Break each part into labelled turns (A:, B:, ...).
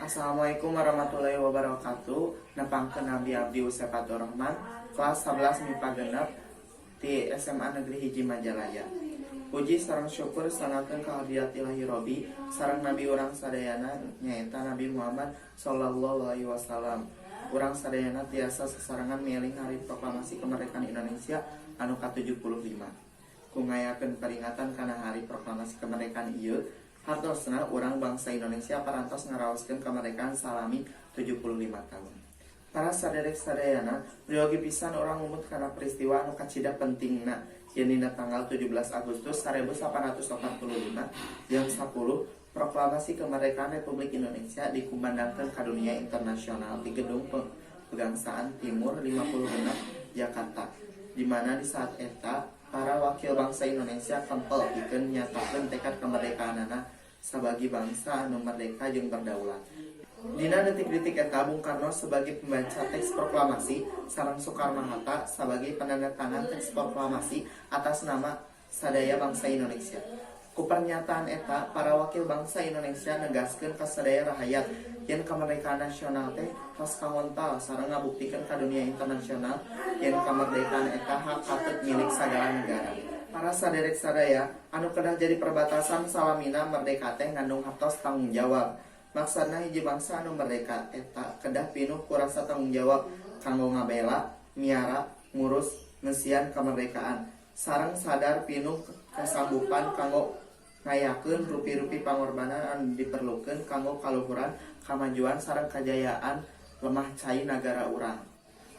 A: Assalamualaikum warahmatullahi wabarakatuh. Nepangkeun Nabi Abdi Usepatur Rahman, kelas 11 MIPA genep di SMA Negeri Hiji Majalaya. Puji sareng syukur sangakeun ka hadirat Ilahi Robi sareng Nabi urang sadayana nyaeta Nabi Muhammad sallallahu alaihi wasallam. Urang sadayana tiasa sesarengan mieling hari proklamasi kemerdekaan Indonesia anu ke-75. Kungayakeun peringatan kana hari proklamasi kemerdekaan ieu, hartosna urang bangsa Indonesia parantos ngaraoskeun kemerdekaan salami 75 tahun. Para saderek sadayana, riogi pisan orang umut karena peristiwa anu kacida pentingna yen dina tanggal 17 Agustus 1845 jam 10 proklamasi kemerdekaan Republik Indonesia dikumandangkeun ka dunia internasional di Gedung Pegangsaan Timur 56 Jakarta, di mana di saat eta para wakil bangsa Indonesia kempel pikeun nyatakeun tekad kemerdekaanana sabagi bangsa anu merdeka jeung berdaulat. Dina detik-detik eta Bung Karno sebagai pembaca teks proklamasi sareng Soekarno-Hatta sebagai penandatangan teks proklamasi atas nama sadaya bangsa Indonesia. Ku pernyataan eta para wakil bangsa Indonesia negaskeun ka sadaya rakyat yen kemerdekaan nasional teh tos kahontal sareng ngabuktikeun ka dunia internasional yen kemerdekaan eta hak katut milik sagala negara. Para saderek sadaya anu kedah jadi perbatasan salamina merdeka teh ngandung hartos tanggung jawab. Maksudna hiji bangsa anu merdeka eta kedah pinuh ku rasa tanggung jawab kanggo ngabela, miara, ngurus, ngesian kemerdekaan sareng sadar pinuh kasanggupan kanggo ngayakeun rupi-rupi pangorbanan anu diperlukeun kanggo kaluhuran, kamajuan sareng kajayaan lemah cai nagara urang.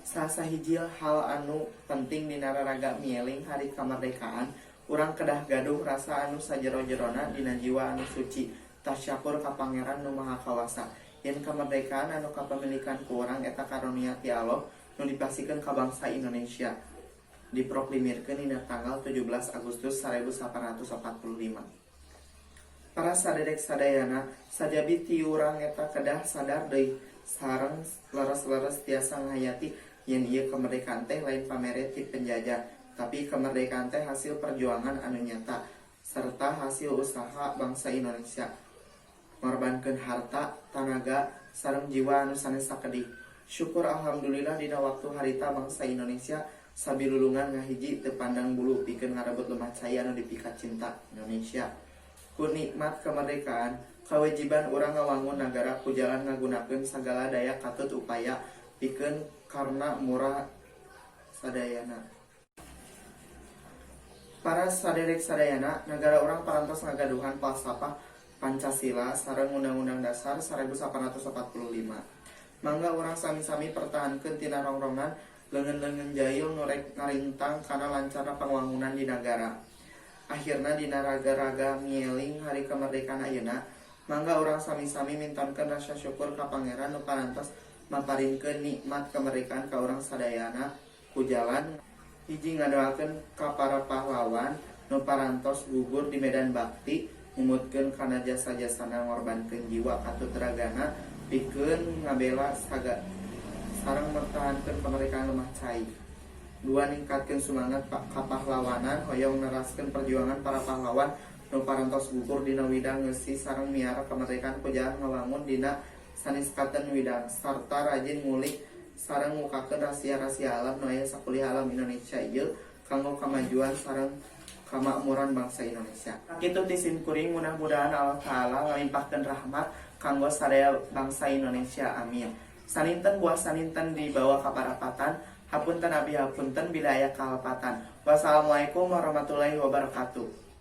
A: Sasahiji hal anu penting dina raraga mieling hari kemerdekaan, urang kedah gaduh rasa anu sajero-jerona dina jiwa anu suci. Tasyakur ka Pangeran Nu Maha Kawasa yen kemerdekaan anu kapamilikan ku urang eta karunia ti Allah nu dipasikeun ka bangsa Indonesia diproklamirkeun dina tanggal 17 Agustus 1845. Para saderek sadayana sajabi ti urang eta kedah sadar deui sareng leres-leres tiasa ngahayati yen ieu kemerdekaan teh lain pamere ti penjajah, tapi kemerdekaan teh hasil perjuangan anu nyata serta hasil usaha bangsa Indonesia. Ngorbankeun harta, tanaga, sareng jiwa anu sanes sakedik. Syukur alhamdulillah dina waktu harita bangsa Indonesia sabilulungan ngahiji teu pandang bulu pikeun ngarebut lemah cai anu dipikat cinta Indonesia. Ku nikmat kemerdekaan, kawajiban urang ngawangun nagara ku jalan ngagunakeun sagala daya katut upaya pikeun karna murah sadayana. Para saderek sadayana, negara urang parantos ngagaduhan falsafah Pancasila sareng Undang-Undang Dasar 1845. Mangga urang sami-sami pertahankeun tina rongrongan leungeun-leungeun jayul nu rek ngarintang kana lancarna pangwangunan di nagara. Akhirna dina raga-raga mieling hari kemerdekaan ayeuna, mangga urang sami-sami mintankeun rasa syukur ka Pangeran nu parantos maparinkeun nikmat kemerdekaan ka urang sadayana ku jalan hiji ngadoakeun ka para pahlawan nu parantos gugur di medan bakti ngumutkeun kana jasa-jasana ngorbankeun jiwa katut ragana pikeun ngabela sareng mertahankeun kemerdekaan lemah cai. Dua, ningkatkeun semangat kapahlawanan hoyong neraskeun perjuangan para pahlawan nu parantos gugur dina widang ngeusi sareng miara kemerdekaan ku jalan ngawangun dina saniskateun widang sarta rajin ngulik sareng ngukakeun rahasia-rahasia alam nu aya sakuliah alam Indonesia ieu kanggo kamajuan sareng kamakmuran bangsa Indonesia. Kitu ti sim kuring mudah-mudahan Allah Ta'ala ngalimpahkeun rahmat kanggo sadaya bangsa Indonesia. Amin. Saninten buah saninten dibawa ka parapatan, hapunten abi hapunten bila aya kalepatan. Wassalamualaikum warahmatullahi wabarakatuh.